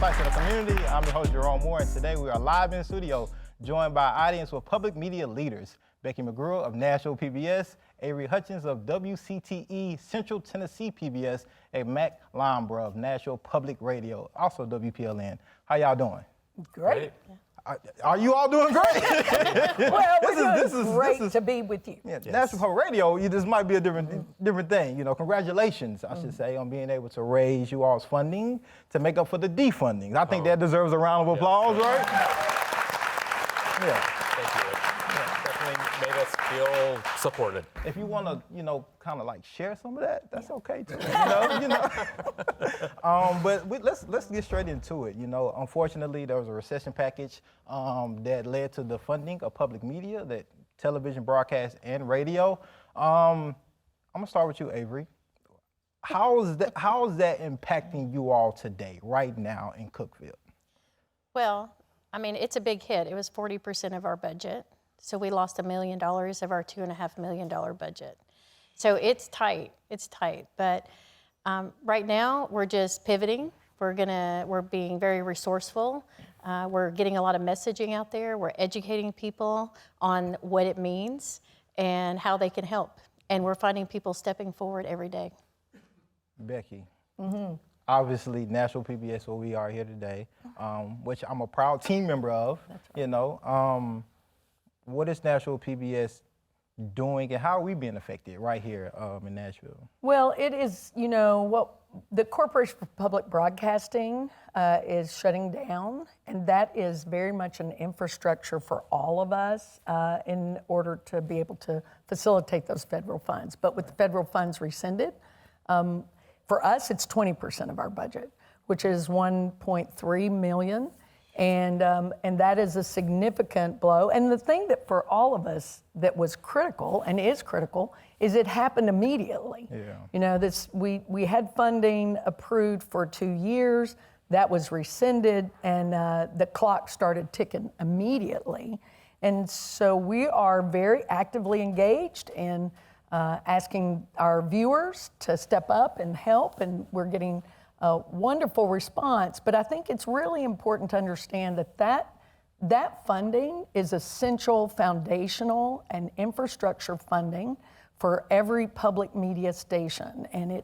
Insights in the Community. I'm your host, Jerome Moore, and today we are live in the studio, joined by an audience with public media leaders. Becky Magura of Nashville PBS, Avery Hutchins of WCTE, Central Tennessee PBS, and Mack Linebaugh of Nashville Public Radio, also WPLN. How y'all doing? Great. Are you all doing great? Well, this is great to be with you. Yeah, yes. Nashville Public Radio, this might be a different thing. You know, congratulations, I should say, on being able to raise you all's funding to make up for the defunding. I think that deserves a round of applause, right? Yeah. Thank you. Definitely made us feel supported. If you want to, kind of like share some of that, that's okay too. But let's get straight into it. Unfortunately, there was a recession package that led to the funding of public media, that television, broadcast, and radio. I'm gonna start with you, Avery. How is that impacting you all today, right now in Cookeville? Well, I mean, it's a big hit. It was 40% of our budget. So we lost $1 million of our $2.5 million budget. So it's tight, but right now we're just pivoting. We're being very resourceful. We're getting a lot of messaging out there. We're educating people on what it means and how they can help. And we're finding people stepping forward every day. Becky, obviously Nashville PBS, where we are here today, which I'm a proud team member of. That's right. What is Nashville PBS doing, and how are we being affected right here in Nashville? Well, it is, what the Corporation for Public Broadcasting is shutting down, and that is very much an infrastructure for all of us in order to be able to facilitate those federal funds. But with the federal funds rescinded, for us, it's 20% of our budget, which is $1.3 million. And that is a significant blow. And the thing that for all of us that was critical and is critical is it happened immediately. Yeah. We had funding approved for 2 years. That was rescinded, and the clock started ticking immediately. And so we are very actively engaged in asking our viewers to step up and help, and we're getting a wonderful response. But I think it's really important to understand that funding is essential, foundational, and infrastructure funding for every public media station. And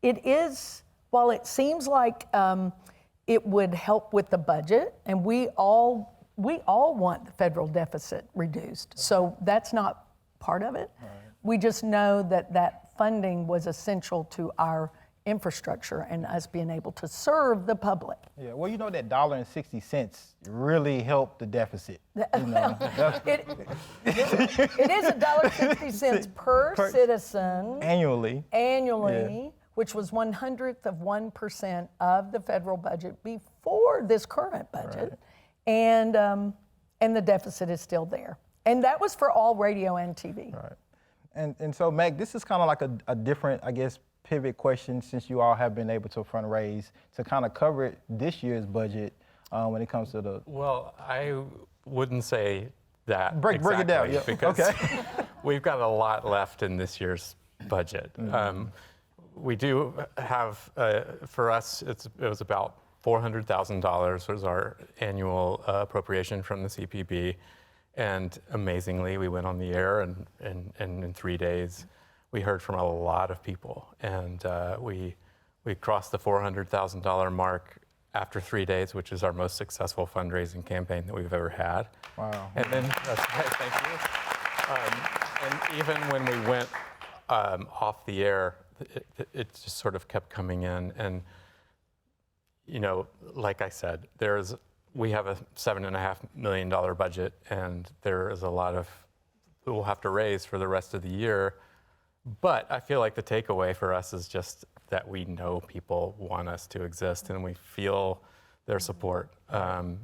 it is, while it seems like it would help with the budget, and we all want the federal deficit reduced. So that's not part of it. Right. We just know that funding was essential to our infrastructure and us being able to serve the public. Yeah, well, that $1.60 really helped the deficit. It is $1.60 per citizen annually, yeah, which was 1/100% of the federal budget before this current budget, right. And the deficit is still there, and that was for all radio and TV. Right, and so Mac, this is kind of like a different, I guess, pivot question, since you all have been able to fundraise to kind of cover this year's budget when it comes to the... Well, I wouldn't say that Break it down, yeah. Because we've got a lot left in this year's budget. Mm-hmm. We do have, for us, it was about $400,000 was our annual appropriation from the CPB, and amazingly, we went on the air, and in 3 days, we heard from a lot of people, and we crossed the $400,000 mark after 3 days, which is our most successful fundraising campaign that we've ever had. Wow. And then, thank you. And even when we went off the air, it just sort of kept coming in. And, like I said, we have a $7.5 million budget, and there is a lot of we'll have to raise for the rest of the year. But I feel like the takeaway for us is just that we know people want us to exist, and we feel their support.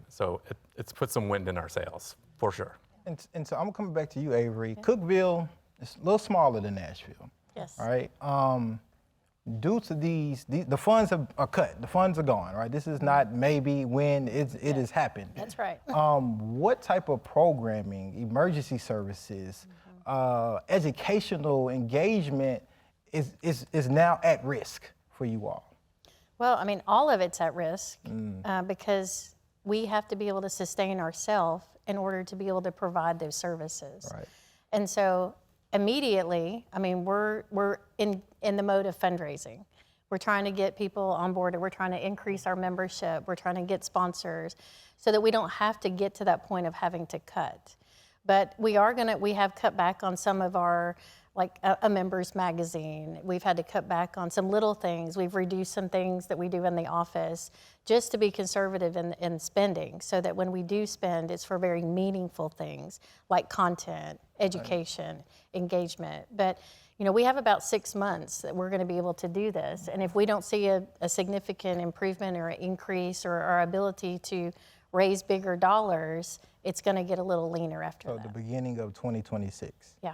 So it's put some wind in our sails, for sure. And so I'm coming back to you, Avery. Okay. Cookeville is a little smaller than Nashville. Yes. All right. Due to the funds are cut. The funds are gone, right? This is not maybe when it has happened. That's right. What type of programming, emergency services, educational engagement is now at risk for you all? Well, I mean, all of it's at risk because we have to be able to sustain ourselves in order to be able to provide those services. Right. And so immediately, I mean, we're in the mode of fundraising. We're trying to get people on board, and we're trying to increase our membership. We're trying to get sponsors so that we don't have to get to that point of having to cut. But we have cut back on some of our, like a members magazine. We've had to cut back on some little things. We've reduced some things that we do in the office just to be conservative in spending, so that when we do spend, it's for very meaningful things like content, education, engagement. But we have about 6 months that we're going to be able to do this. And if we don't see a significant improvement or an increase or our ability to raise bigger dollars, it's going to get a little leaner after that. So the beginning of 2026. Yeah.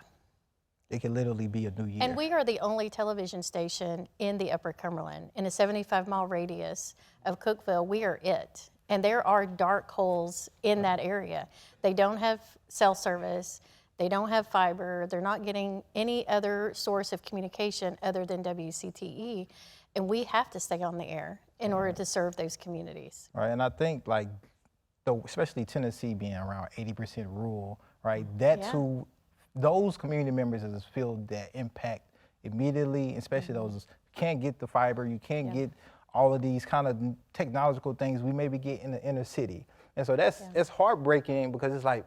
It could literally be a new year. And we are the only television station in the Upper Cumberland. In a 75-mile radius of Cookeville, we are it. And there are dark holes in that area. They don't have cell service. They don't have fiber. They're not getting any other source of communication other than WCTE. And we have to stay on the air in order to serve those communities. Right, and I think especially Tennessee being around 80% rural, right? That's who those community members is feel that impact immediately, especially those who can't get the fiber, you can't get all of these kind of technological things we maybe get in the inner city. And so it's heartbreaking because it's like,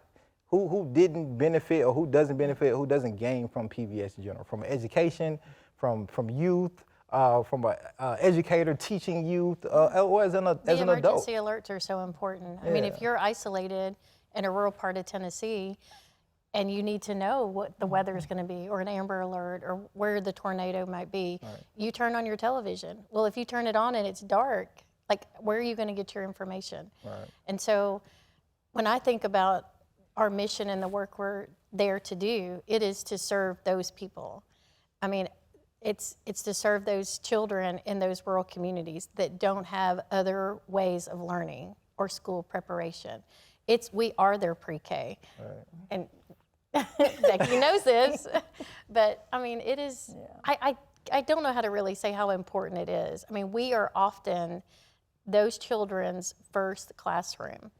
who didn't benefit or who doesn't benefit, who doesn't gain from PBS in general, from education, from youth, from an educator teaching youth, or as an adult. The emergency alerts are so important. I mean, if you're isolated in a rural part of Tennessee and you need to know what the weather is going to be, or an Amber Alert, or where the tornado might be, you turn on your television. Well, if you turn it on and it's dark, like, where are you going to get your information? Right. And so when I think about our mission and the work we're there to do, it is to serve those people. I mean, it's to serve those children in those rural communities that don't have other ways of learning or school preparation. We are their pre-K. Right. And Becky knows this, but I mean, it is, I don't know how to really say how important it is. I mean, we are often those children's first classroom.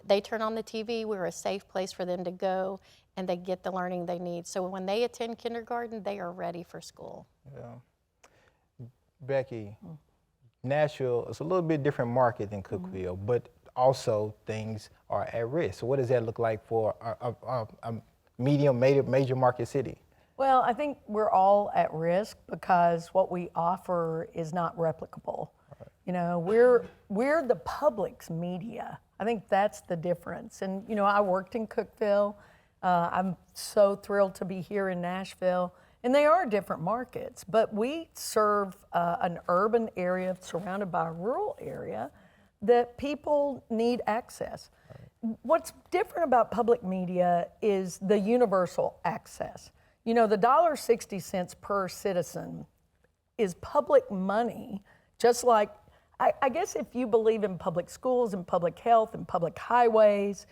They turn on the TV, we're a safe place for them to go, and they get the learning they need. So when they attend kindergarten, they are ready for school. Yeah. Becky, Nashville is a little bit different market than Cookeville, but also things are at risk. So what does that look like for a medium, major market city? Well, I think we're all at risk because what we offer is not replicable. Right. We're the public's media. I think that's the difference. And, I worked in Cookeville. I'm so thrilled to be here in Nashville. And they are different markets, but we serve an urban area surrounded by a rural area that people need access. Right. What's different about public media is the universal access. The $1.60 per citizen is public money, just like, I guess if you believe in public schools and public health and public highways,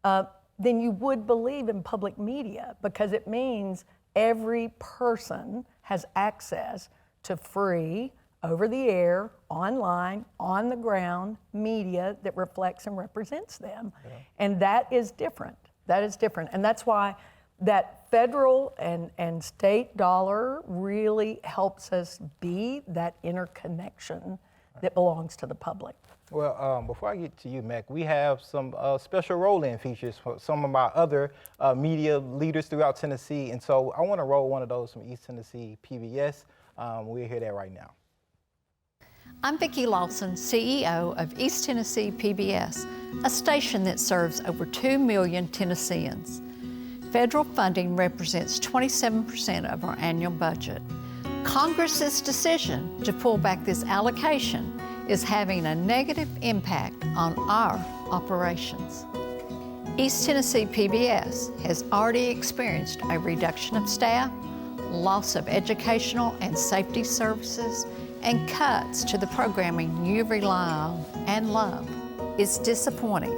then you would believe in public media, because it means every person has access to free, over-the-air, online, on-the-ground media that reflects and represents them. Yeah. And that is different. And that's why that federal and state dollar really helps us be that interconnection that belongs to the public. Well, before I get to you, Mack, we have some special roll-in features for some of my other media leaders throughout Tennessee. And so I want to roll one of those from East Tennessee PBS. We'll hear that right now. I'm Vicki Lawson, CEO of East Tennessee PBS, a station that serves over 2 million Tennesseans. Federal funding represents 27% of our annual budget. Congress's decision to pull back this allocation is having a negative impact on our operations. East Tennessee PBS has already experienced a reduction of staff, loss of educational and safety services, and cuts to the programming you rely on and love. It's disappointing.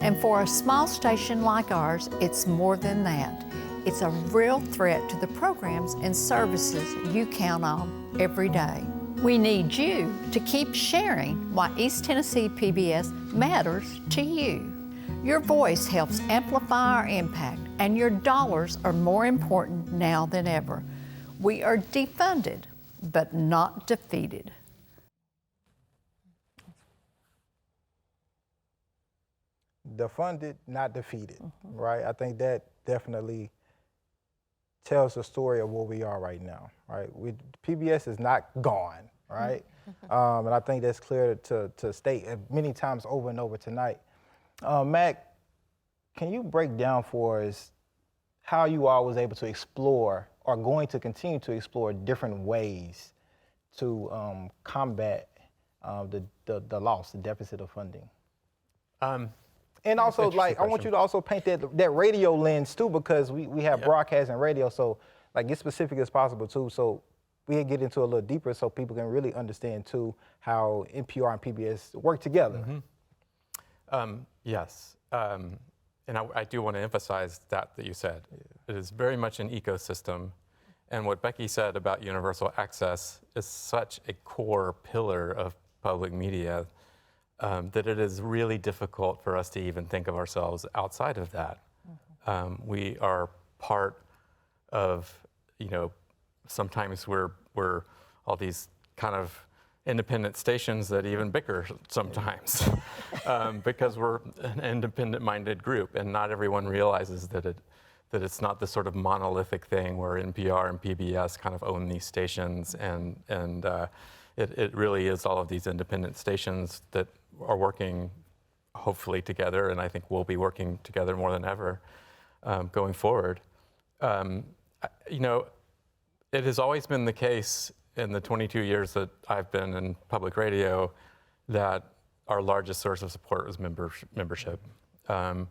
And for a small station like ours, it's more than that. It's a real threat to the programs and services you count on every day. We need you to keep sharing why East Tennessee PBS matters to you. Your voice helps amplify our impact, and your dollars are more important now than ever. We are defunded, but not defeated. Defunded, not defeated, right? I think that definitely tells the story of where we are right now, right? PBS is not gone, right? And I think that's clear to state many times over and over tonight. Mack, can you break down for us how you all was able to explore or going to continue to explore different ways to combat the loss, the deficit of funding? And also, like, I want you to also paint that radio lens too, because we have broadcast and radio, so like get specific as possible too. So we get into a little deeper so people can really understand too how NPR and PBS work together. Yes, and I do want to emphasize that you said. It is very much an ecosystem, and what Becky said about universal access is such a core pillar of public media that it is really difficult for us to even think of ourselves outside of that. We are part of, sometimes we're all these kind of independent stations that even bicker sometimes because we're an independent-minded group, and not everyone realizes that it's not this sort of monolithic thing where NPR and PBS kind of own these stations, and it really is all of these independent stations that are working hopefully together, and I think we'll be working together more than ever going forward. It has always been the case in the 22 years that I've been in public radio that our largest source of support was membership. That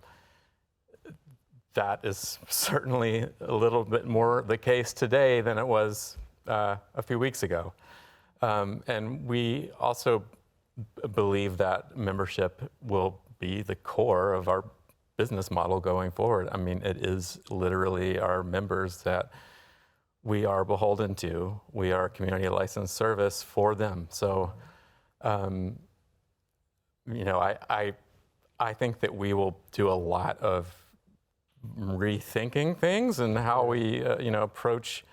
is certainly a little bit more the case today than it was a few weeks ago. And we also believe that membership will be the core of our business model going forward. I mean, it is literally our members that we are beholden to. We are a community licensed service for them. So, I think that we will do a lot of rethinking things and how we, approach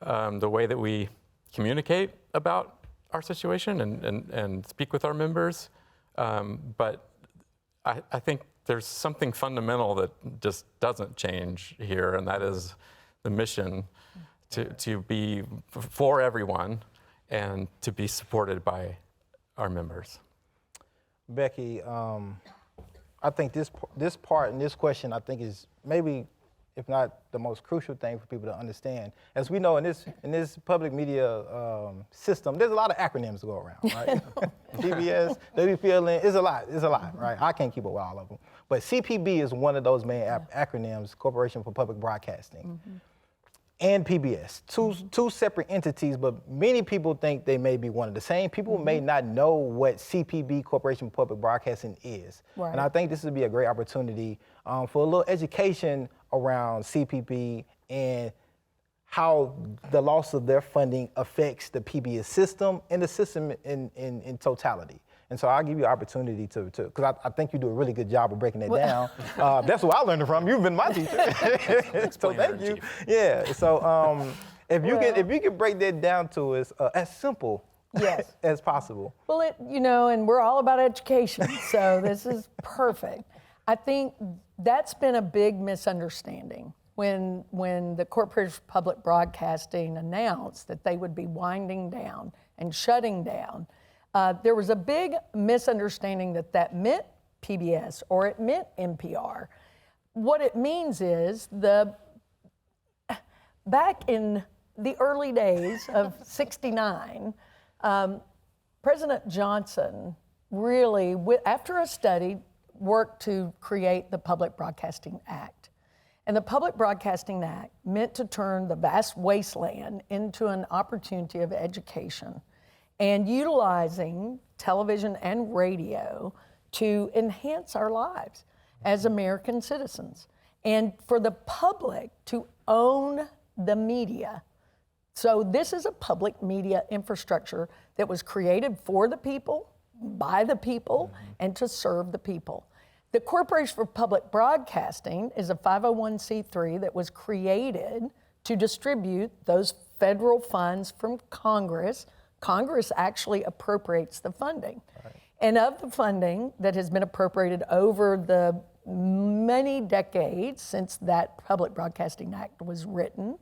the way that we communicate about our situation and speak with our members. But I think there's something fundamental that just doesn't change here, and that is the mission to be for everyone and to be supported by our members. Becky, I think this part and this question, I think, is maybe, if not the most crucial thing for people to understand. As we know, in this public media system, there's a lot of acronyms to go around, right? PBS, WPLN, it's a lot, right? I can't keep up with all of them. But CPB is one of those main acronyms, Corporation for Public Broadcasting. And PBS, two separate entities, but many people think they may be one of the same. People may not know what CPB, Corporation for Public Broadcasting, is. Right. And I think this would be a great opportunity for a little education around CPB and how the loss of their funding affects the PBS system and the system in totality. And so I'll give you an opportunity to because I think you do a really good job of breaking that down. That's what I learned from. You've been my teacher. So thank you. Yeah, so if you can break that down to us as simple as possible. Well, and we're all about education, so this is perfect. I think that's been a big misunderstanding when the Corporation for Public Broadcasting announced that they would be winding down and shutting down. There was a big misunderstanding that meant PBS or it meant NPR. What it means is back in the early days of '69, President Johnson really, after a study, worked to create the Public Broadcasting Act. And the Public Broadcasting Act meant to turn the vast wasteland into an opportunity of education and utilizing television and radio to enhance our lives as American citizens. And for the public to own the media So this is a public media infrastructure that was created for the people, by the people, and to serve the people. The Corporation for Public Broadcasting is a 501c3 that was created to distribute those federal funds from Congress. Congress actually appropriates the funding. Right. And of the funding that has been appropriated over the many decades since that Public Broadcasting Act was written,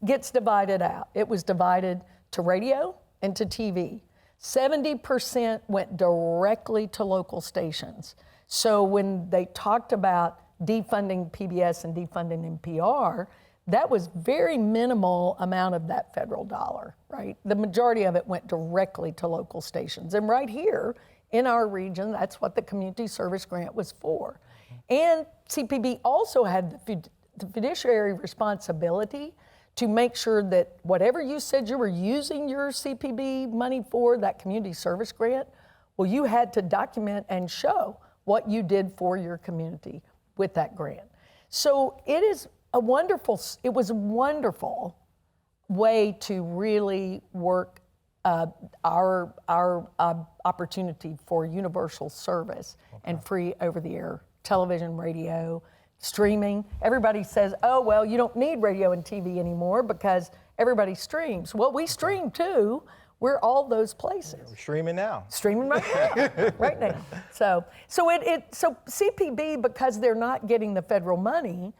gets divided out. It was divided to radio and to TV. 70% went directly to local stations. So when they talked about defunding PBS and defunding NPR, that was very minimal amount of that federal dollar, right? The majority of it went directly to local stations. And right here in our region, that's what the community service grant was for. And CPB also had the fiduciary responsibility to make sure that whatever you said you were using your CPB money for, that community service grant, well, you had to document and show what you did for your community with that grant. So it was a wonderful way to really work our opportunity for universal service and free over-the-air television, radio, streaming. Everybody says, oh, well, you don't need radio and TV anymore because everybody streams. Well, we stream too. We're all those places. We're streaming now. Streaming right now, right now. So CPB, because they're not getting the federal money,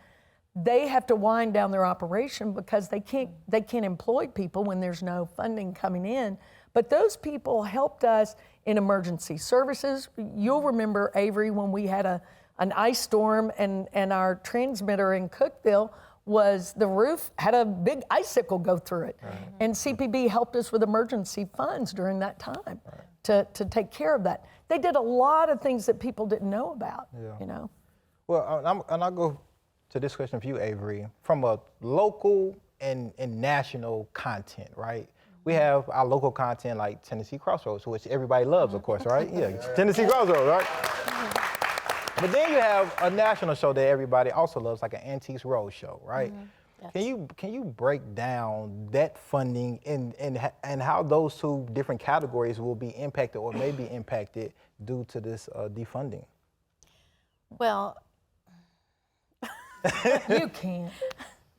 they have to wind down their operation because they can't employ people when there's no funding coming in. But those people helped us in emergency services. You'll remember, Avery, when we had an ice storm and our transmitter in Cookeville the roof had a big icicle go through it. Right. And CPB helped us with emergency funds during that time to take care of that. They did a lot of things that people didn't know about, you know. Well, I'll go to this question for you, Avery. From a local and national content, right? We have our local content like Tennessee Crossroads, which everybody loves, of course, right? Yeah, Tennessee Crossroads, right? But then you have a national show that everybody also loves, like an Antiques Road show, right? Yes. Can you break down that funding and how those two different categories will be impacted or may be impacted due to this defunding? Well, you can't.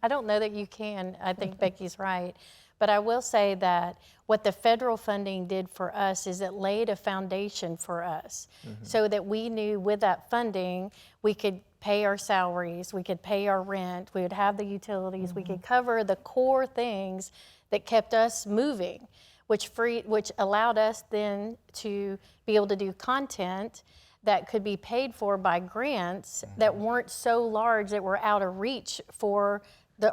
I don't know that you can. I think Becky's right. But I will say that what the federal funding did for us is it laid a foundation for us so that we knew with that funding, we could pay our salaries, we could pay our rent, we would have the utilities, we could cover the core things that kept us moving, which allowed us then to be able to do content that could be paid for by grants that weren't so large that were out of reach for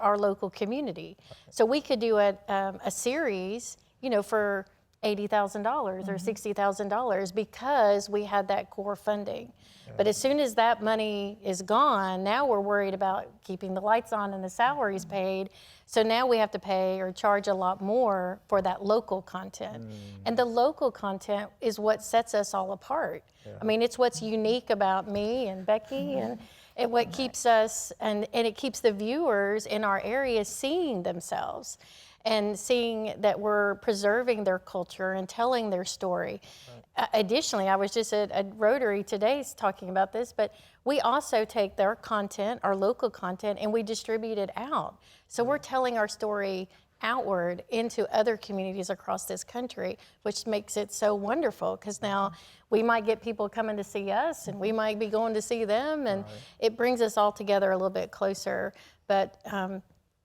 our local community. So we could do a series, for $80,000 or $60,000 because we had that core funding. But as soon as that money is gone, now we're worried about keeping the lights on and the salaries paid. So now we have to pay or charge a lot more for that local content. And the local content is what sets us all apart. I mean, it's what's unique about me and Becky and what keeps us, and it keeps the viewers in our area seeing themselves and seeing that we're preserving their culture and telling their story. Additionally, I was just at Rotary today talking about this, but we also take their content, our local content, and we distribute it out. So we're telling our story outward into other communities across this country, which makes it so wonderful because now we might get people coming to see us and we might be going to see them, and it brings us all together a little bit closer. But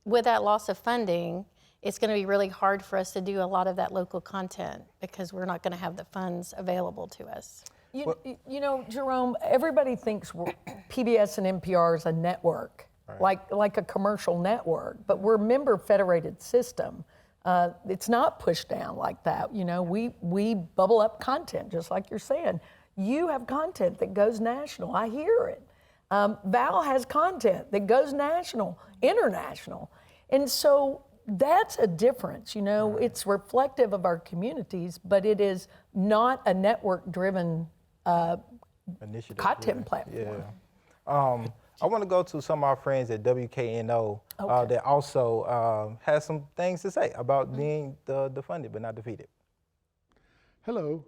with that loss of funding, it's going to be really hard for us to do a lot of that local content because we're not going to have the funds available to us. You know, Jerome, everybody thinks PBS and NPR is a network. Like a commercial network, but we're a member federated system. It's not pushed down like that. You know, we bubble up content, just like you're saying. You have content that goes national. I hear it. Val has content that goes national, international. And so that's a difference, you know. It's reflective of our communities, but it is not a network-driven content platform. Yeah. I want to go to some of our friends at WKNO that also has some things to say about being defunded but not defeated. Hello,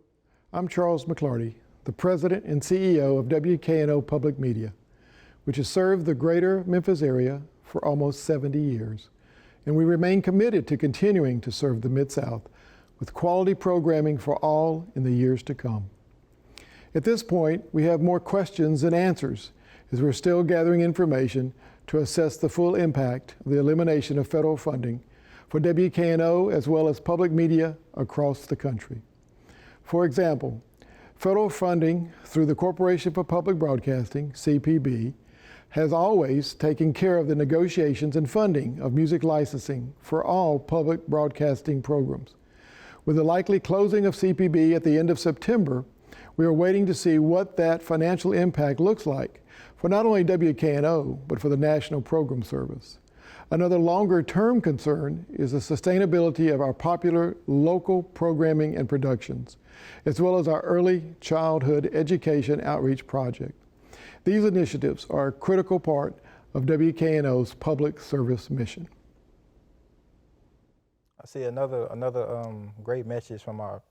I'm Charles McClarty, the President and CEO of WKNO Public Media, which has served the greater Memphis area for almost 70 years. And we remain committed to continuing to serve the Mid-South with quality programming for all in the years to come. At this point, we have more questions than answers as we're still gathering information to assess the full impact of the elimination of federal funding for WKNO as well as public media across the country. For example, federal funding through the Corporation for Public Broadcasting, CPB, has always taken care of the negotiations and funding of music licensing for all public broadcasting programs. With the likely closing of CPB at the end of September, we are waiting to see what that financial impact looks like for not only WKNO, but for the National Program Service. Another longer-term concern is the sustainability of our popular local programming and productions, as well as our early childhood education outreach project. These initiatives are a critical part of WKNO's public service mission. I see another great message from our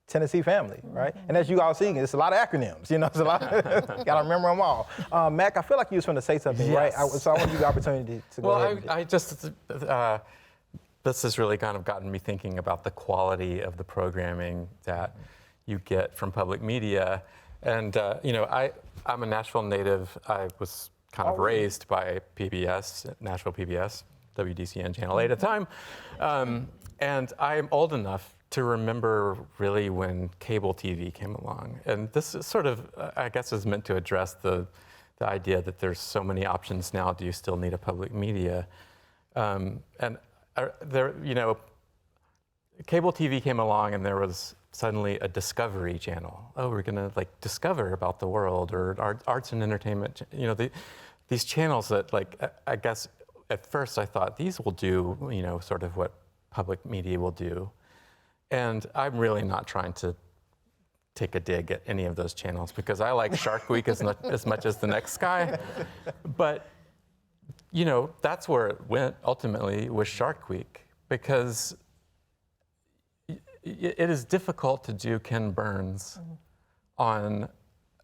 Tennessee family, right? And as you all see, it's a lot of acronyms, you know, it's a lot, gotta remember them all. Mack, I feel like you was trying to say something, Yes. right? So I want you the opportunity to go ahead. I just, this has really kind of gotten me thinking about the quality of the programming that you get from public media. And, you know, I'm a Nashville native. I was kind of raised by PBS, Nashville PBS, WDCN Channel 8 at the time. And I'm old enough to remember really when cable TV came along. And this is sort of, I guess, is meant to address the idea that there's so many options now. Do you still need a public media? And there, you know, cable TV came along and there was suddenly a Discovery Channel. Oh, we're gonna like discover about the world, or arts and entertainment. You know, these channels that, like, I guess at first I thought these will do, you know, sort of what public media will do. And I'm really not trying to take a dig at any of those channels because I like Shark Week as much as the next guy. But, you know, that's where it went ultimately with Shark Week, because it is difficult to do Ken Burns on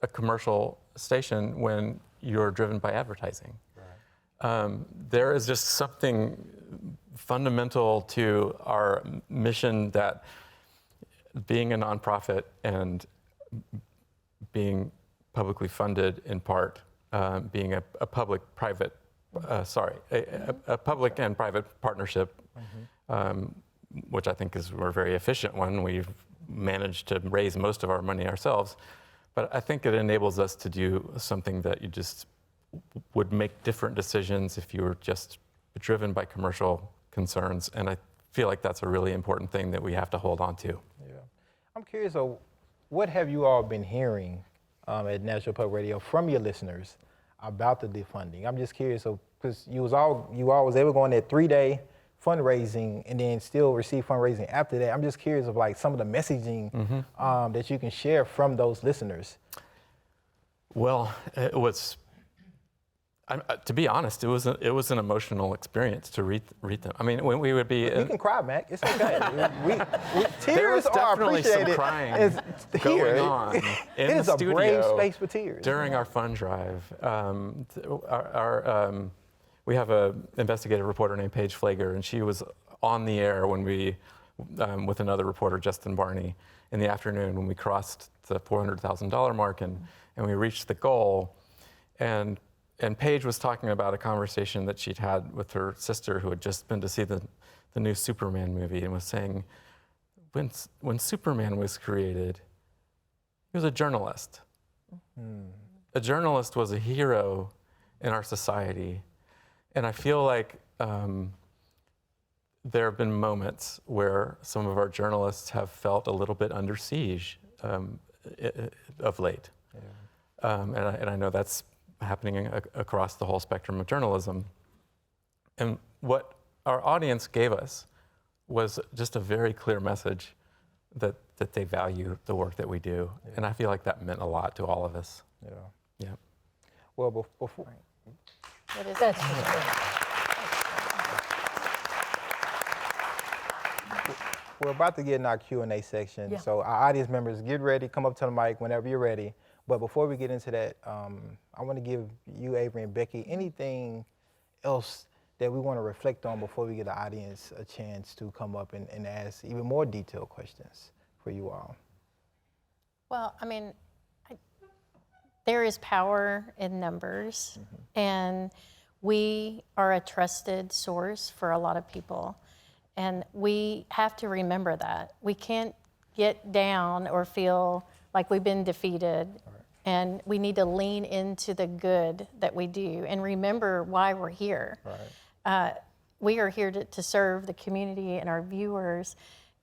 a commercial station when you're driven by advertising. Right. There is just something fundamental to our mission that being a nonprofit and being publicly funded in part, being a public-private, a public and private partnership, which I think is a very efficient one. We've managed to raise most of our money ourselves, but I think it enables us to do something that you just would make different decisions if you were just driven by commercial concerns, and I feel like that's a really important thing that we have to hold on to. Yeah. I'm curious, what have you all been hearing at Nashville Public Radio from your listeners about the defunding? I'm just curious, because you all was able to go on that 3-day fundraising and then still receive fundraising after that. I'm just curious of like some of the messaging that you can share from those listeners. Well, it was, to be honest, it was an emotional experience to read them. I mean, when we would be, you can cry, Mack. It's okay. there was tears are definitely some appreciated. crying going on in it the is a studio brave space for tears during our fund drive. We have an investigative reporter named Paige Flager, and she was on the air when we, with another reporter, Justin Barney, in the afternoon when we crossed the $400,000 mark and we reached the goal. And Paige was talking about a conversation that she'd had with her sister who had just been to see the new Superman movie, and was saying, when Superman was created, he was a journalist. A journalist was a hero in our society. And I feel like there have been moments where some of our journalists have felt a little bit under siege of late. Yeah. And I know that's happening across the whole spectrum of journalism. And what our audience gave us was just a very clear message that they value the work that we do. Yeah. And I feel like that meant a lot to all of us. Yeah. Yeah. Well, What is That's it? just great. We're about to get in our Q&A section, Yeah. so our audience members, get ready, come up to the mic whenever you're ready. But before we get into that, I want to give you, Avery and Becky, anything else that we want to reflect on before we get the audience a chance to come up and ask even more detailed questions for you all. Well, I mean, there is power in numbers, and we are a trusted source for a lot of people. And we have to remember that. We can't get down or feel like we've been defeated. And we need to lean into the good that we do and remember why we're here. We are here to serve the community and our viewers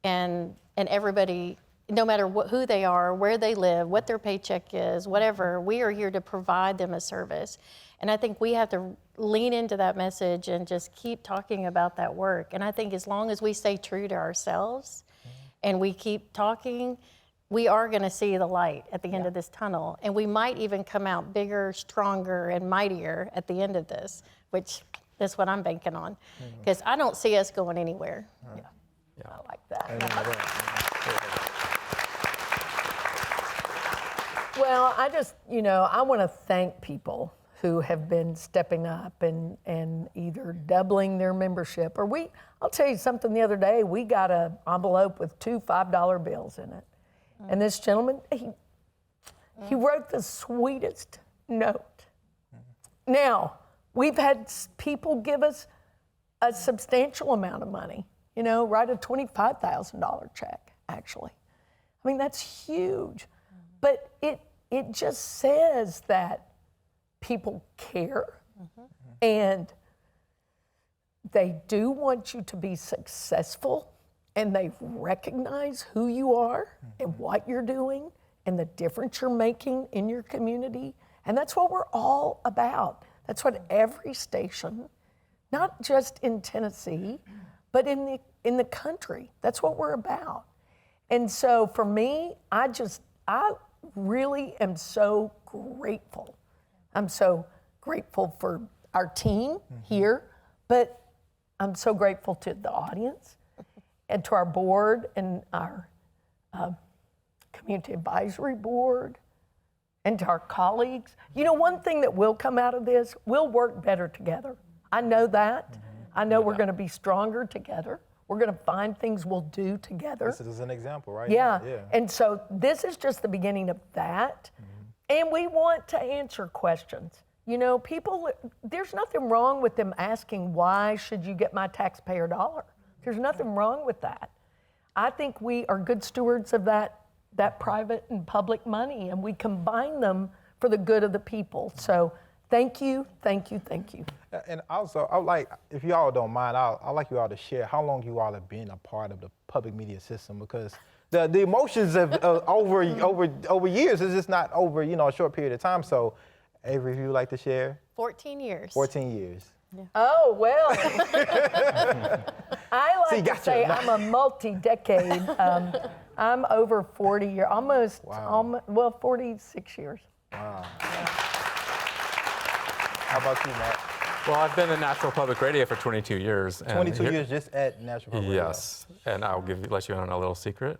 and everybody, no matter who they are, where they live, what their paycheck is, whatever, we are here to provide them a service. And I think we have to lean into that message and just keep talking about that work. And I think as long as we stay true to ourselves and we keep talking, we are going to see the light at the end of this tunnel. And we might even come out bigger, stronger, and mightier at the end of this, which is what I'm banking on. Because I don't see us going anywhere. I like that. Well, I just, I want to thank people who have been stepping up and either doubling their membership or I'll tell you something, the other day, we got an envelope with 2 $5 bills in it. And this gentleman, he wrote the sweetest note. Now, we've had people give us a substantial amount of money, write a $25,000 check, actually. I mean, that's huge. But it just says that people care and they do want you to be successful and they recognize who you are and what you're doing and the difference you're making in your community. And that's what we're all about. That's what every station, not just in Tennessee, but in the country, that's what we're about. And so for me, I really am so grateful. I'm so grateful for our team here, but I'm so grateful to the audience and to our board and our community advisory board and to our colleagues. One thing that will come out of this, we'll work better together. I know that. I know we're going to be stronger together. We're going to find things we'll do together. This is an example, right? Yeah. And so this is just the beginning of that. And we want to answer questions. People, there's nothing wrong with them asking, why should you get my taxpayer dollar? There's nothing wrong with that. I think we are good stewards of that private and public money, and we combine them for the good of the people. So thank you, thank you, thank you. And also, I would like, if you all don't mind, I'd like you all to share how long you all have been a part of the public media system, because the emotions of over years is just not over, a short period of time. So, Avery, if you would like to share. 14 years. 14 years. Oh, well. I like to say gotcha. I'm a multi-decade. I'm over 40 years, almost 46 years. Wow. How about you, Matt? Well, I've been at Nashville Public Radio for 22 years. And 22 years just at Nashville Public Radio. Yes, and I'll let you in on a little secret.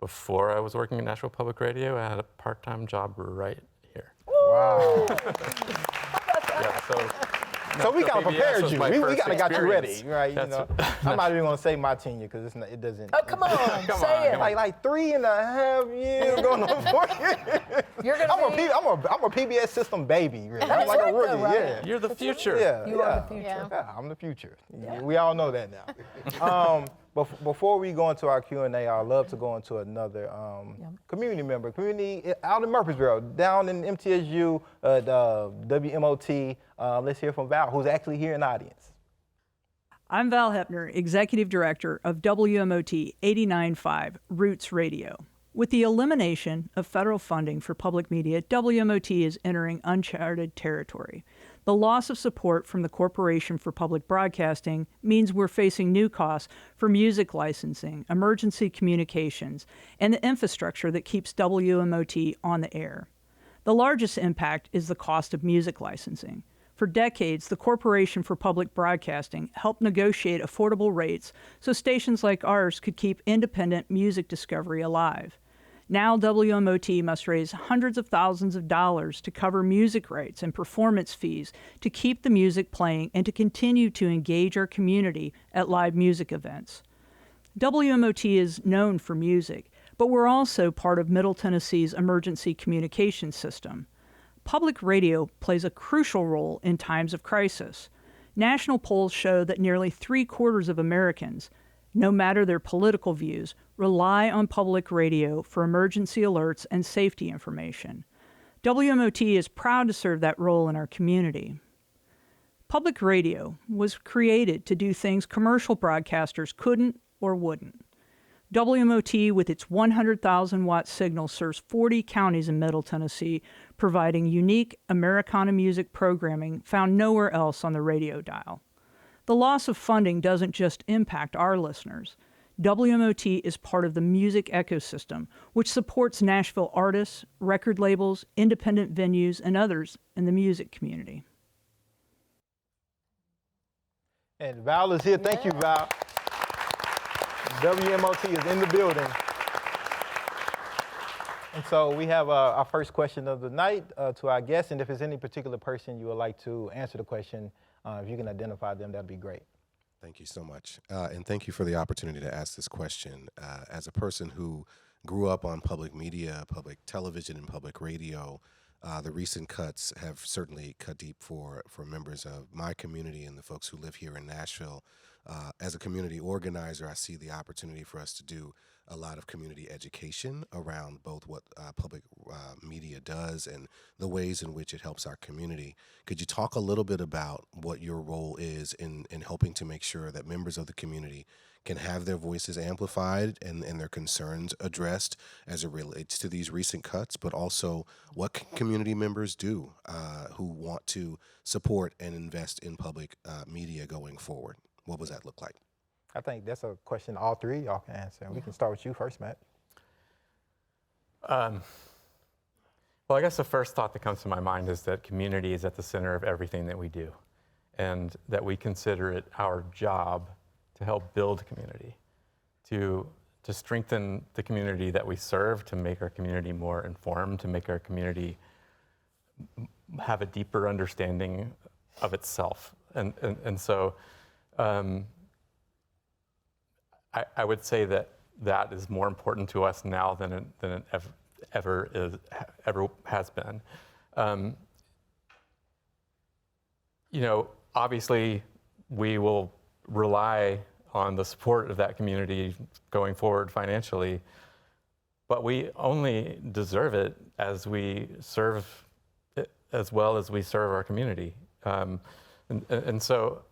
Before I was working at Nashville Public Radio, I had a part-time job right here. Wow. Yeah, So we kind of prepared was you. my We first kind of got you ready, experience. right? I'm not even going to say my tenure because it doesn't. Oh, come on, say it. Like 3.5 years going on 4 years. You're gonna I'm a PBS system baby, really. I'm That's like right, a rookie, though, right? yeah. You're the future. Yeah, You are the future. Yeah. I'm the future. Yeah. We all know that now. But before we go into our Q&A, I'd love to go into another community member, out in Murfreesboro, down in MTSU, WMOT. Let's hear from Val, who's actually here in the audience. I'm Val Hepner, Executive Director of WMOT 89.5 Roots Radio. With the elimination of federal funding for public media, WMOT is entering uncharted territory. The loss of support from the Corporation for Public Broadcasting means we're facing new costs for music licensing, emergency communications, and the infrastructure that keeps WMOT on the air. The largest impact is the cost of music licensing. For decades, the Corporation for Public Broadcasting helped negotiate affordable rates so stations like ours could keep independent music discovery alive. Now WMOT must raise hundreds of thousands of dollars to cover music rights and performance fees to keep the music playing and to continue to engage our community at live music events. WMOT is known for music, but we're also part of Middle Tennessee's emergency communications system. Public radio plays a crucial role in times of crisis. National polls show that nearly 3/4 of Americans, no matter their political views, rely on public radio for emergency alerts and safety information. WMOT is proud to serve that role in our community. Public radio was created to do things commercial broadcasters couldn't or wouldn't. WMOT, with its 100,000-watt signal, serves 40 counties in Middle Tennessee, providing unique Americana music programming found nowhere else on the radio dial. The loss of funding doesn't just impact our listeners. WMOT is part of the music ecosystem, which supports Nashville artists, record labels, independent venues, and others in the music community. And Val is here. Thank you, Val. WMOT is in the building. And so we have our first question of the night to our guests. And if there's any particular person you would like to answer the question, if you can identify them, that'd be great. Thank you so much. And thank you for the opportunity to ask this question. As a person who grew up on public media, public television, and public radio, the recent cuts have certainly cut deep for members of my community and the folks who live here in Nashville. As a community organizer, I see the opportunity for us to do a lot of community education around both what public media does and the ways in which it helps our community. Could you talk a little bit about what your role is in helping to make sure that members of the community can have their voices amplified and their concerns addressed as it relates to these recent cuts, but also what can community members do who want to support and invest in public media going forward? What does that look like? I think that's a question all three of y'all can answer. And we can start with you first, Matt. Well, I guess the first thought that comes to my mind is that community is at the center of everything that we do, and that we consider it our job to help build community, to strengthen the community that we serve, to make our community more informed, to make our community have a deeper understanding of itself. And so I would say that is more important to us now than it ever has been. Obviously, we will rely on the support of that community going forward financially, but we only deserve it as we serve it as well as we serve our community. And so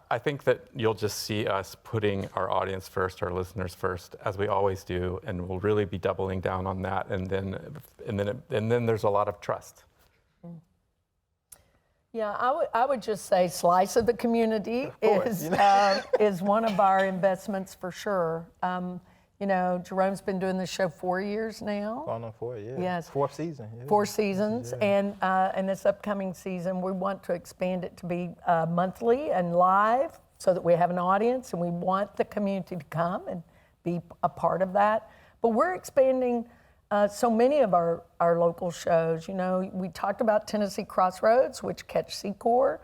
I think that you'll just see us putting our audience first, our listeners first, as we always do, and we'll really be doubling down on that. And then there's a lot of trust. Yeah, I would just say slice of the community is one of our investments for sure. Jerome's been doing this show 4 years now. Going on 4, yeah. Yes. 4th season. Yeah. 4 seasons, and this upcoming season, we want to expand it to be monthly and live so that we have an audience, and we want the community to come and be a part of that. But we're expanding so many of our local shows. We talked about Tennessee Crossroads, which Catch Secor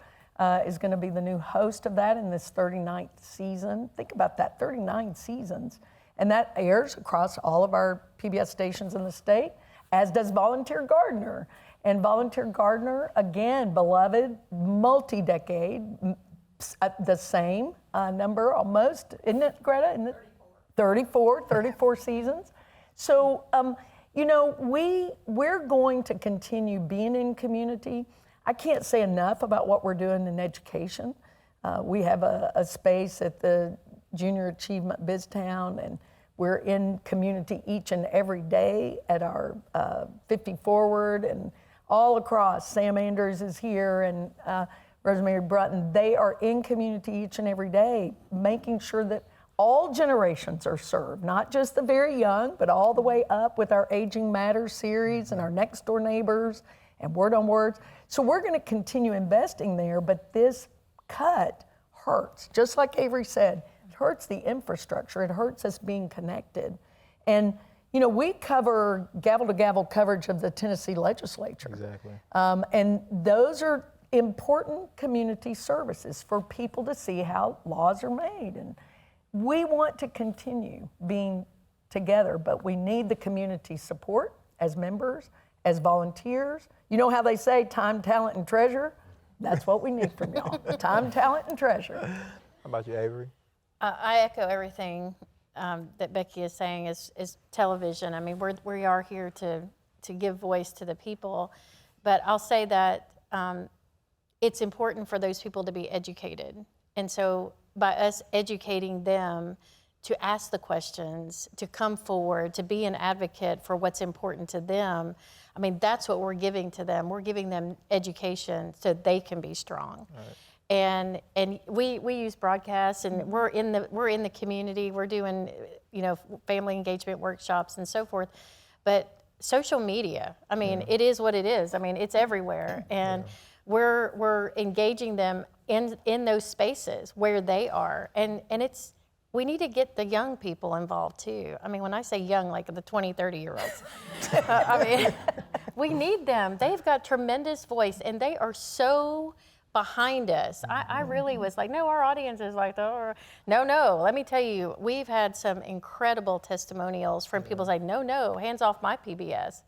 is going to be the new host of that in this 39th season. Think about that, 39 seasons. And that airs across all of our PBS stations in the state, as does Volunteer Gardener. And Volunteer Gardener, again, beloved, multi-decade, the same number almost, isn't it, Greta? Isn't it? 34 seasons. So, we're going to continue being in community. I can't say enough about what we're doing in education. We have a space at the Junior Achievement BizTown, and we're in community each and every day at our 50 Forward and all across. Sam Andrews is here and Rosemary Brutton. They are in community each and every day, making sure that all generations are served, not just the very young, but all the way up with our Aging Matters series and our Next Door Neighbors and Word on Words. So we're going to continue investing there, but this cut hurts. Just like Avery said, it hurts the infrastructure. It hurts us being connected. And, you know, we cover gavel-to-gavel coverage of the Tennessee legislature. Exactly. And those are important community services for people to see how laws are made. And we want to continue being together, but we need the community support as members, as volunteers. You know how they say time, talent, and treasure? That's what we need from y'all. Time, talent, and treasure. How about you, Avery? I echo everything that Becky is saying is television. I mean, we are here to give voice to the people, but I'll say that it's important for those people to be educated. And so by us educating them to ask the questions, to come forward, to be an advocate for what's important to them, I mean, that's what we're giving to them. We're giving them education so they can be strong. Right. And we use broadcasts, and we're in the community. We're doing, you know, family engagement workshops and so forth. But social media, I mean, it is what it is. I mean, it's everywhere, and we're engaging them in those spaces where they are, and it's. We need to get the young people involved too. I mean, when I say young, like the 20, 30-year-olds, I mean, we need them. They've got tremendous voice, and they are so behind us. I really was like, no, our audience is like, oh, no. Let me tell you, we've had some incredible testimonials from people saying, no, hands off my PBS.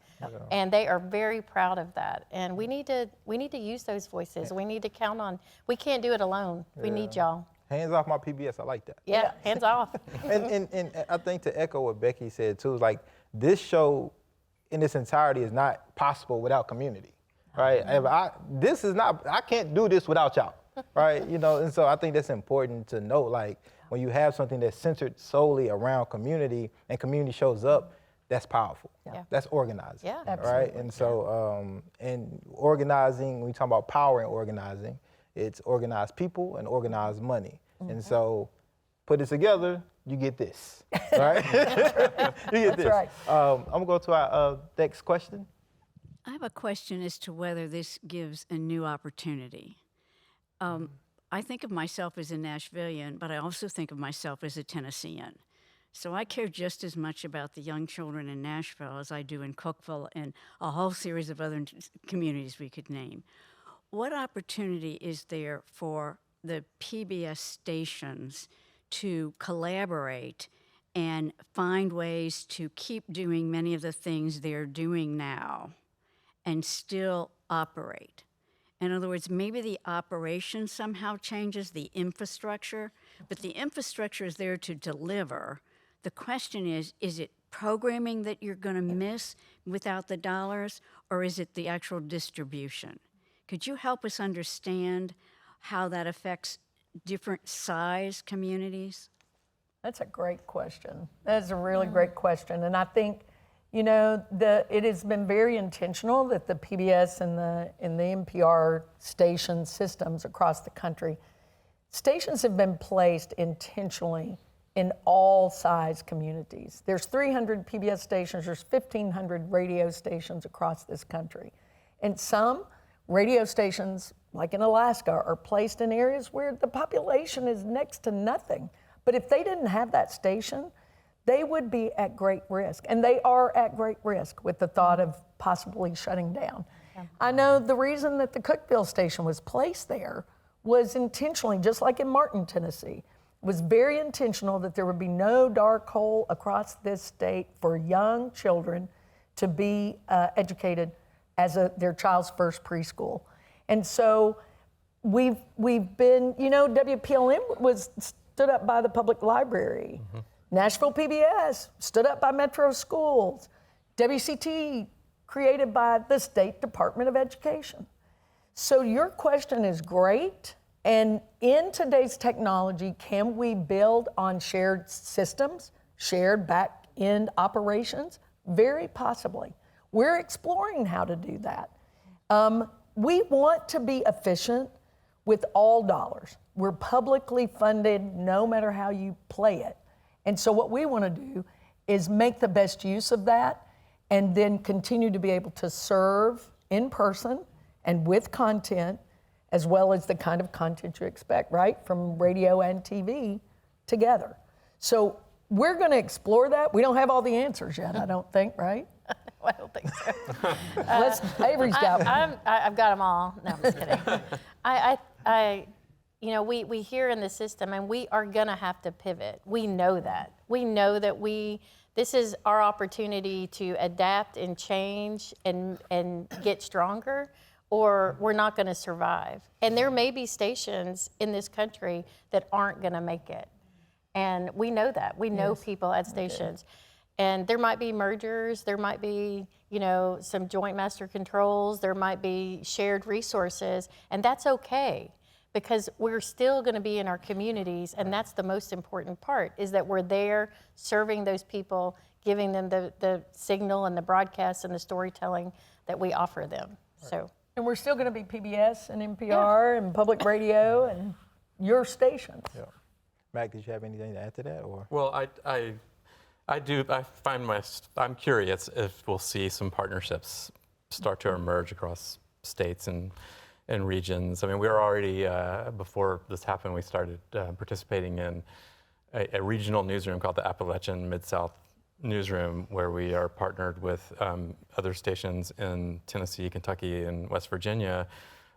And they are very proud of that. And we need to use those voices. We need to count on, we can't do it alone. We need y'all. Hands off my PBS, I like that. Yeah, hands off. and I think to echo what Becky said too, is like this show in its entirety is not possible without community, right? I can't do this without y'all, right? You know, and so I think that's important to note, like when you have something that's centered solely around community and community shows up, that's powerful. Yeah. That's organizing, Yeah, right? And so, and organizing, when you talk about power and organizing, it's organized people and organized money. And so put it together, you get this, right? You get this. Right. I'm gonna go to our next question. I have a question as to whether this gives a new opportunity. I think of myself as a Nashvilleian, but I also think of myself as a Tennessean. So I care just as much about the young children in Nashville as I do in Cookeville and a whole series of other communities we could name. What opportunity is there for the PBS stations to collaborate and find ways to keep doing many of the things they're doing now and still operate? In other words, maybe the operation somehow changes the infrastructure, but the infrastructure is there to deliver. The question is it programming that you're going to miss without the dollars, or is it the actual distribution? Could you help us understand how that affects different size communities? That's a great question. That is a really great question. And I think, you know, it has been very intentional that the PBS and the NPR station systems across the country, stations have been placed intentionally in all size communities. There's 300 PBS stations, there's 1,500 radio stations across this country. And some radio stations, like in Alaska, are placed in areas where the population is next to nothing. But if they didn't have that station, they would be at great risk. And they are at great risk with the thought of possibly shutting down. Yeah. I know the reason that the Cookeville station was placed there was intentionally, just like in Martin, Tennessee. It was very intentional that there would be no dark hole across this state for young children to be educated as their child's first preschool. And so we've been, you know, WPLN was stood up by the public library. Mm-hmm. Nashville PBS stood up by Metro Schools. WCTE created by the State Department of Education. So your question is great. And in today's technology, can we build on shared systems, shared back-end operations? Very possibly. We're exploring how to do that. We want to be efficient with all dollars. We're publicly funded no matter how you play it. And so what we want to do is make the best use of that and then continue to be able to serve in person and with content, as well as the kind of content you expect, right, from radio and TV together. So we're going to explore that. We don't have all the answers yet, I don't think, right? I don't think so. Avery's got one. I've got them all. No, I'm just kidding. We hear in the system, and we are going to have to pivot. We know that. We know that this is our opportunity to adapt and change and get stronger, or we're not going to survive. And there may be stations in this country that aren't going to make it. And we know that. We know people at stations. And there might be mergers, there might be, some joint master controls, there might be shared resources, and that's okay, because we're still going to be in our communities, and that's the most important part, is that we're there serving those people, giving them the signal and the broadcast and the storytelling that we offer them. So. And we're still going to be PBS and NPR and public radio and your stations. Yeah. Mack, did you have anything to add to that, or? Well, I'm curious if we'll see some partnerships start to emerge across states and regions. I mean, we were already, before this happened, we started participating in a regional newsroom called the Appalachian Mid-South Newsroom, where we are partnered with other stations in Tennessee, Kentucky, and West Virginia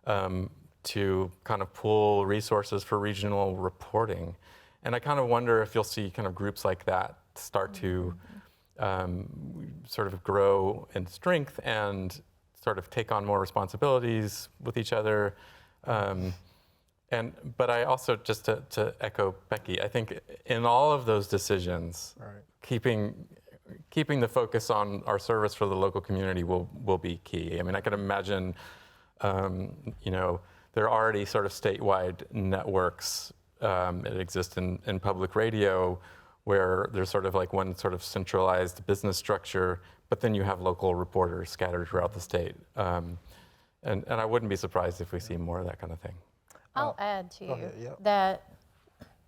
to kind of pool resources for regional reporting. And I kind of wonder if you'll see kind of groups like that start to sort of grow in strength and sort of take on more responsibilities with each other. But I also, just to echo Becky, I think in all of those decisions, keeping the focus on our service for the local community will be key. I mean, I can imagine, there are already sort of statewide networks that exist in public radio, where there's sort of like one sort of centralized business structure, but then you have local reporters scattered throughout the state. And I wouldn't be surprised if we see more of that kind of thing. I'll add to you that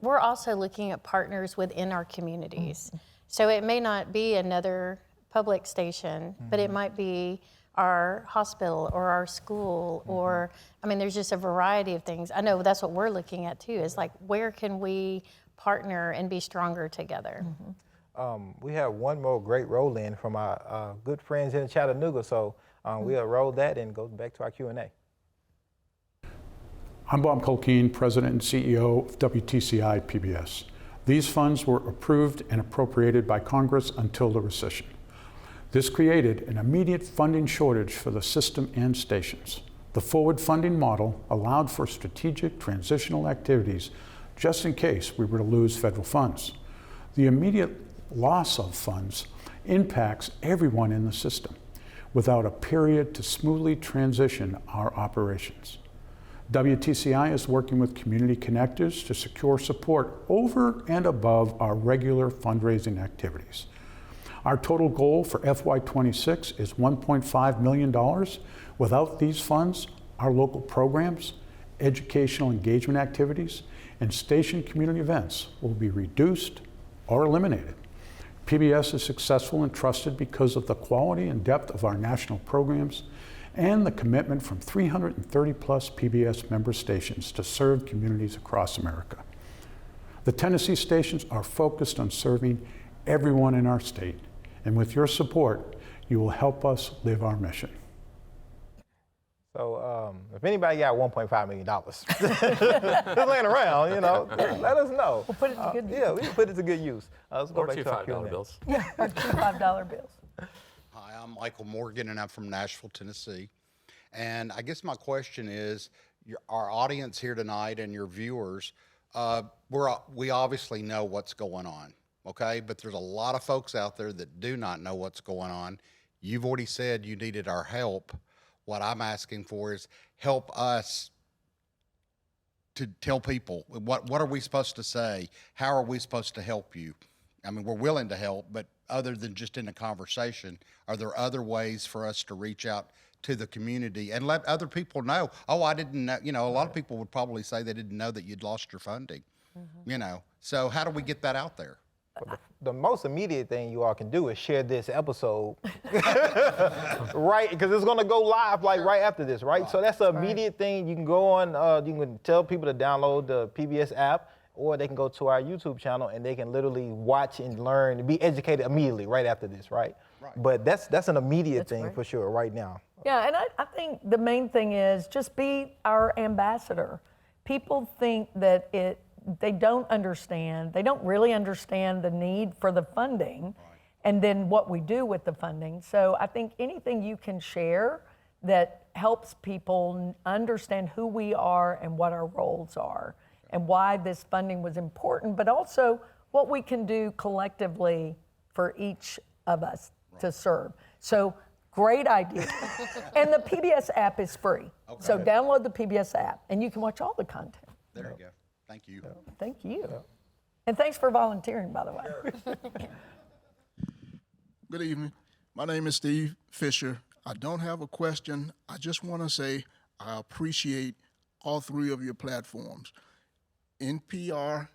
we're also looking at partners within our communities. So it may not be another public station, but it might be our hospital or our school, or, I mean, there's just a variety of things. I know that's what we're looking at too, is like, where can we partner and be stronger together? We have one more great roll-in from our good friends in Chattanooga, so we'll roll that and go back to our Q&A. I'm Bob Colkeen, President and CEO of WTCI PBS. These funds were approved and appropriated by Congress until the recession. This created an immediate funding shortage for the system and stations. The forward funding model allowed for strategic transitional activities just in case we were to lose federal funds. The immediate loss of funds impacts everyone in the system without a period to smoothly transition our operations. WTCI is working with community connectors to secure support over and above our regular fundraising activities. Our total goal for FY26 is $1.5 million. Without these funds, our local programs, educational engagement activities, and station community events will be reduced or eliminated. PBS is successful and trusted because of the quality and depth of our national programs and the commitment from 330 plus PBS member stations to serve communities across America. The Tennessee stations are focused on serving everyone in our state, and with your support, you will help us live our mission. So if anybody got $1.5 million just laying around, let us know. We'll put it to good use. Yeah, we can put it to good use. Let's go Or back two to our $5 Q&A. bills. Yeah, our two $5 bills. Hi, I'm Michael Morgan, and I'm from Nashville, Tennessee. And I guess my question is, our audience here tonight and your viewers, we obviously know what's going on, okay? But there's a lot of folks out there that do not know what's going on. You've already said you needed our help. What I'm asking for is help us to tell people, what are we supposed to say? How are we supposed to help you? I mean, we're willing to help, but other than just in a conversation, are there other ways for us to reach out to the community and let other people know? Oh, I didn't know. A lot of people would probably say they didn't know that you'd lost your funding. So how do we get that out there? The most immediate thing you all can do is share this episode, right? Because it's gonna go live like right after this, right? So that's the immediate thing. You can go on, you can tell people to download the PBS app, or they can go to our YouTube channel and they can literally watch and learn and be educated immediately right after this, right? But that's an immediate thing for sure right now. Yeah, and I think the main thing is just be our ambassador. People think that they don't understand, they don't really understand the need for the funding and then what we do with the funding. So I think anything you can share that helps people understand who we are and what our roles are and why this funding was important, but also what we can do collectively for each of us to serve. So great idea. And the PBS app is free. So download the PBS app and you can watch all the content. There you go. Thank you. Thank you. And thanks for volunteering, by the way. Good evening. My name is Steve Fisher. I don't have a question. I just want to say I appreciate all three of your platforms. NPR,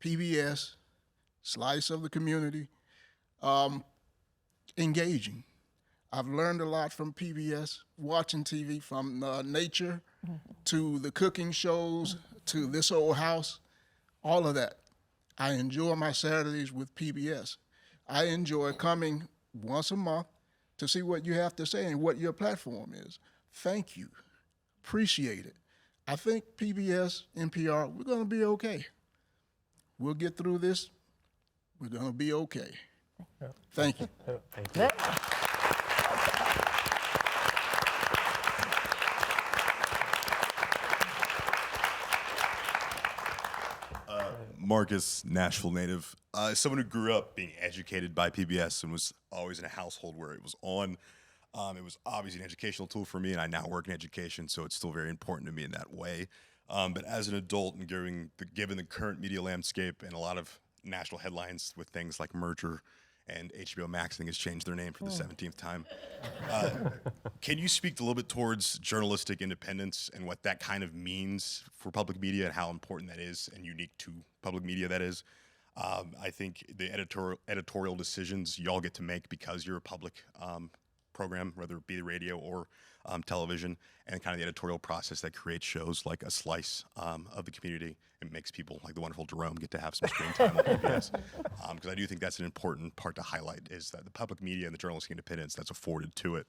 PBS, Slice of the Community, engaging. I've learned a lot from PBS, watching TV from nature to the cooking shows to This Old House, all of that. I enjoy my Saturdays with PBS. I enjoy coming once a month to see what you have to say and what your platform is. Thank you. Appreciate it. I think PBS, NPR, we're going to be okay. We'll get through this. We're going to be okay. Thank you. Thank you. Marcus, Nashville native. As someone who grew up being educated by PBS and was always in a household where it was on, it was obviously an educational tool for me, and I now work in education, so it's still very important to me in that way. But as an adult and given the current media landscape and a lot of national headlines with things like merger and HBO Max, I think, has changed their name for the 17th time. Can you speak a little bit towards journalistic independence and what that kind of means for public media and how important that is and unique to public media that is? I think the editorial decisions y'all get to make because you're a public program, whether it be the radio or television, and kind of the editorial process that creates shows like A Slice of the Community. It makes people like the wonderful Jerome get to have some screen time on PBS. Because I do think that's an important part to highlight, is that the public media and the journalistic independence that's afforded to it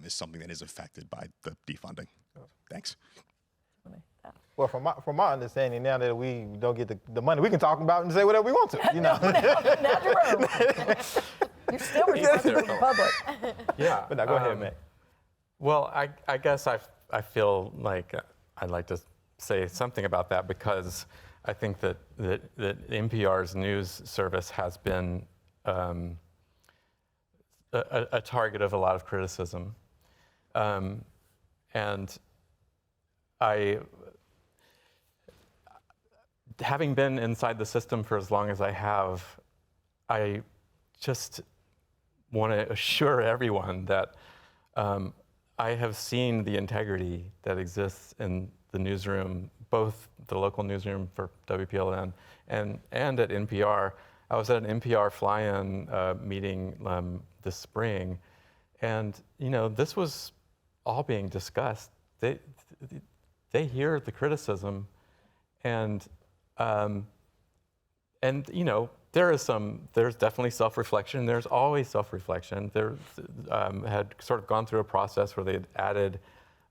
is something that is affected by the defunding. Thanks. Well, from my understanding, now that we don't get the money, we can talk about it and say whatever we want to, you know. now Jerome. You're still responsible for the public. Yeah. But now, go ahead, Matt. Well, I guess I feel like I'd like to say something about that, because I think that NPR's news service has been a target of a lot of criticism. And having been inside the system for as long as I have, I just want to assure everyone that I have seen the integrity that exists in the newsroom, both the local newsroom for WPLN and at NPR. I was at an NPR fly-in meeting this spring, and this was all being discussed. They hear the criticism, and there's definitely self-reflection. There's always self-reflection. There had sort of gone through a process where they had added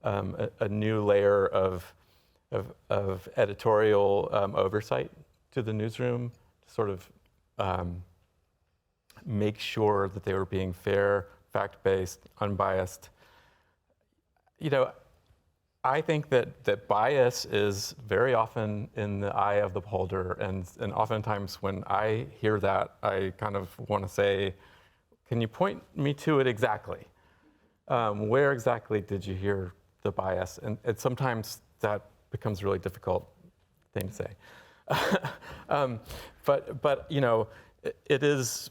a new layer of editorial oversight to the newsroom to sort of make sure that they were being fair, fact-based, unbiased. I think that bias is very often in the eye of the beholder, and oftentimes when I hear that, I kind of want to say, can you point me to it exactly? Where exactly did you hear the bias? And sometimes that becomes a really difficult thing to say. But it is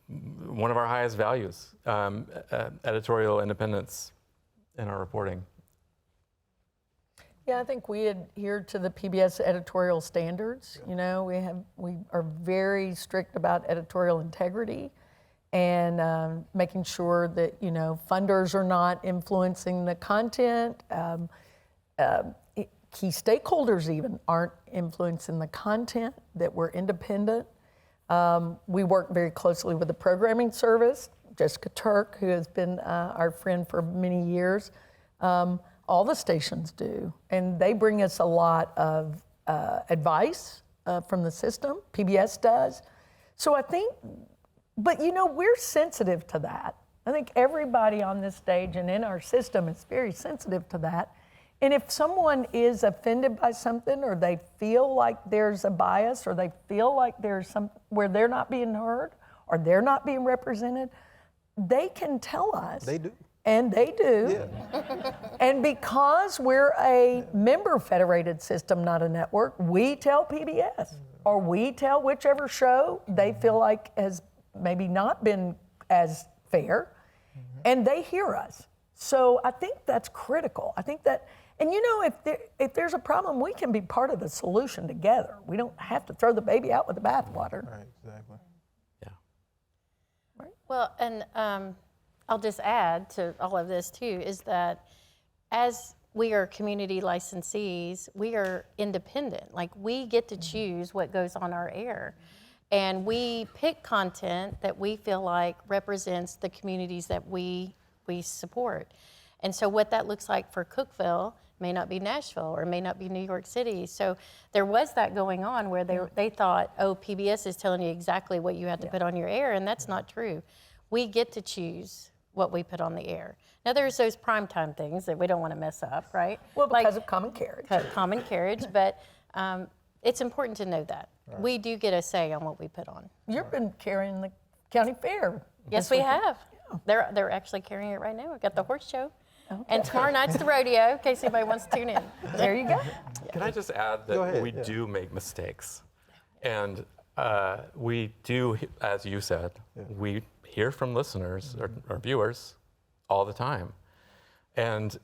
one of our highest values, editorial independence in our reporting. Yeah, I think we adhere to the PBS editorial standards. You know, we are very strict about editorial integrity and making sure that, you know, funders are not influencing the content. Key stakeholders even aren't influencing the content, that we're independent. We work very closely with the programming service, Jessica Turk, who has been our friend for many years. All the stations do, and they bring us a lot of advice from the system. PBS does. So I think, but you know, we're sensitive to that. I think everybody on this stage and in our system is very sensitive to that. And if someone is offended by something, or they feel like there's a bias, or they feel like there's some where they're not being heard or they're not being represented, they can tell us. They do. And they do. Yeah. And because we're a member federated system, not a network, we tell PBS, or we tell whichever show they feel like has maybe not been as fair, and they hear us. So I think that's critical. I think that, and you know, if there's a problem, we can be part of the solution together. We don't have to throw the baby out with the bathwater. Right, exactly. Yeah. Right. Well, and I'll just add to all of this too, is that as we are community licensees, we are independent. Like, we get to choose what goes on our air. And we pick content that we feel like represents the communities that we support. And so what that looks like for Cookeville may not be Nashville, or may not be New York City. So there was that going on where they thought, oh, PBS is telling you exactly what you have to put on your air, and that's not true. We get to choose what we put on the air. Now, there's those primetime things that we don't want to mess up, right? Well, because of common carriage. Common carriage, but it's important to know that. Right. We do get a say on what we put on. You've been carrying the county fair. Yes, we have. Yeah. They're actually carrying it right now. We've got the horse show. Okay. And tomorrow night's the rodeo, in case anybody wants to tune in. There you go. Can I just add that we do make mistakes? And we do, as you said, we hear from listeners or viewers all the time. And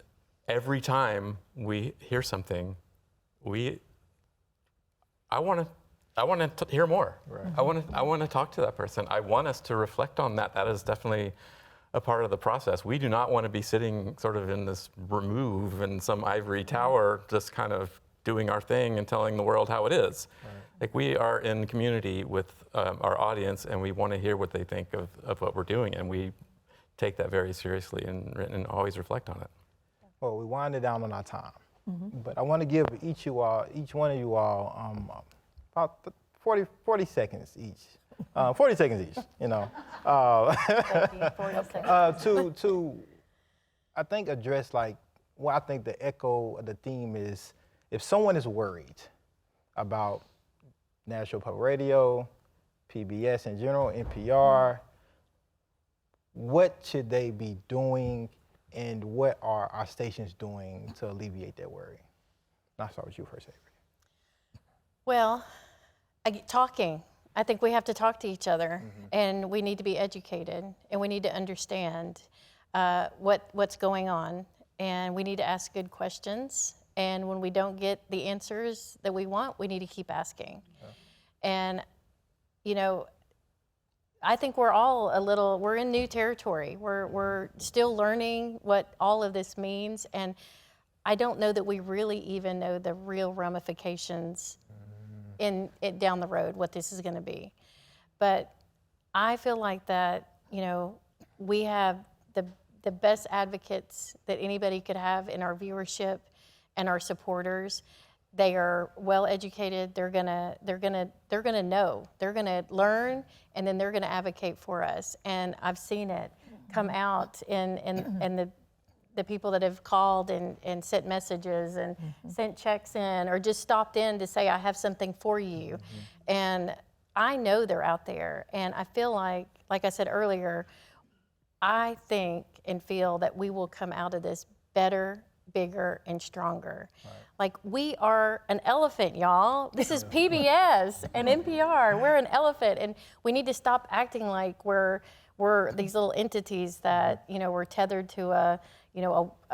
every time we hear something, I want to hear more. Right. I want to talk to that person. I want us to reflect on that. That is definitely a part of the process. We do not want to be sitting sort of in this remove in some ivory tower, just kind of doing our thing and telling the world how it is. Right. Like, we are in community with our audience, and we want to hear what they think of what we're doing, and we take that very seriously and always reflect on it. Well, we winded down on our time, but I want to give each one of you all about 40 seconds each. 40 seconds each, you know. 40 seconds. To I think address, like, what I think the echo of the theme is, if someone is worried about Nashville Public Radio, PBS in general, NPR, what should they be doing, and what are our stations doing to alleviate that worry? I'll start with you first, Avery. Well, talking. I think we have to talk to each other, and we need to be educated, and we need to understand what's going on, and we need to ask good questions. And when we don't get the answers that we want, we need to keep asking. Yeah. And, you know, I think we're all we're in new territory. We're still learning what all of this means, and I don't know that we really even know the real ramifications down the road, what this is going to be. But I feel like that, you know, we have the best advocates that anybody could have in our viewership and our supporters. They are well educated. They're gonna know. They're gonna learn, and then they're gonna advocate for us. And I've seen it come out in the people that have called and sent messages and sent checks in, or just stopped in to say, I have something for you. And I know they're out there. And I feel like I said earlier, I think and feel that we will come out of this better, bigger, and stronger. Right. Like, we are an elephant, y'all. This is PBS and NPR. We're an elephant, and we need to stop acting like we're we're these little entities that, you know, we're tethered to a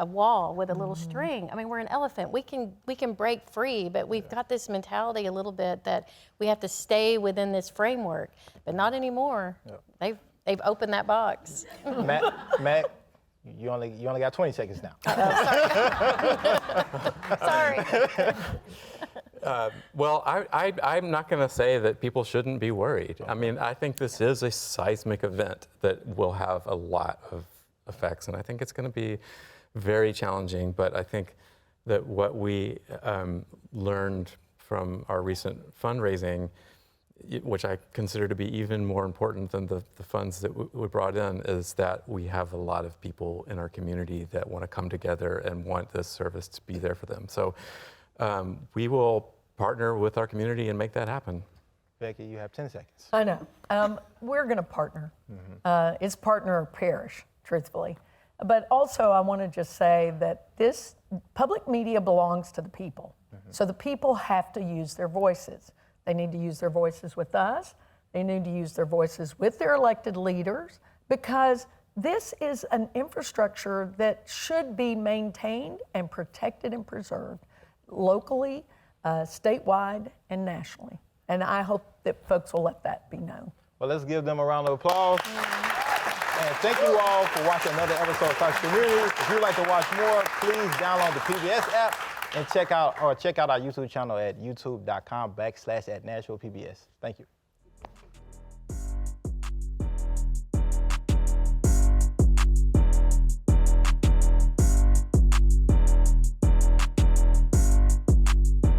wall with a little string. I mean, we're an elephant. We can break free, but we've got this mentality a little bit that we have to stay within this framework, but not anymore. Yep. They've opened that box. Matt, you only got 20 seconds now. Sorry. Well, I'm not going to say that people shouldn't be worried. I mean, I think this is a seismic event that will have a lot of effects, and I think it's going to be very challenging, but I think that what we learned from our recent fundraising, which I consider to be even more important than the funds that we brought in, is that we have a lot of people in our community that want to come together and want this service to be there for them. So we will partner with our community and make that happen. Becky, you have 10 seconds. I know. We're going to partner. It's partner or perish, truthfully. But also, I want to just say that this public media belongs to the people. So the people have to use their voices. They need to use their voices with us. They need to use their voices with their elected leaders, because this is an infrastructure that should be maintained and protected and preserved locally, statewide, and nationally. And I hope that folks will let that be known. Well, let's give them a round of applause. And thank you all for watching another episode of Talk Community. If you'd like to watch more, please download the PBS app and check out our YouTube channel at youtube.com/@Nashville PBS. Thank you.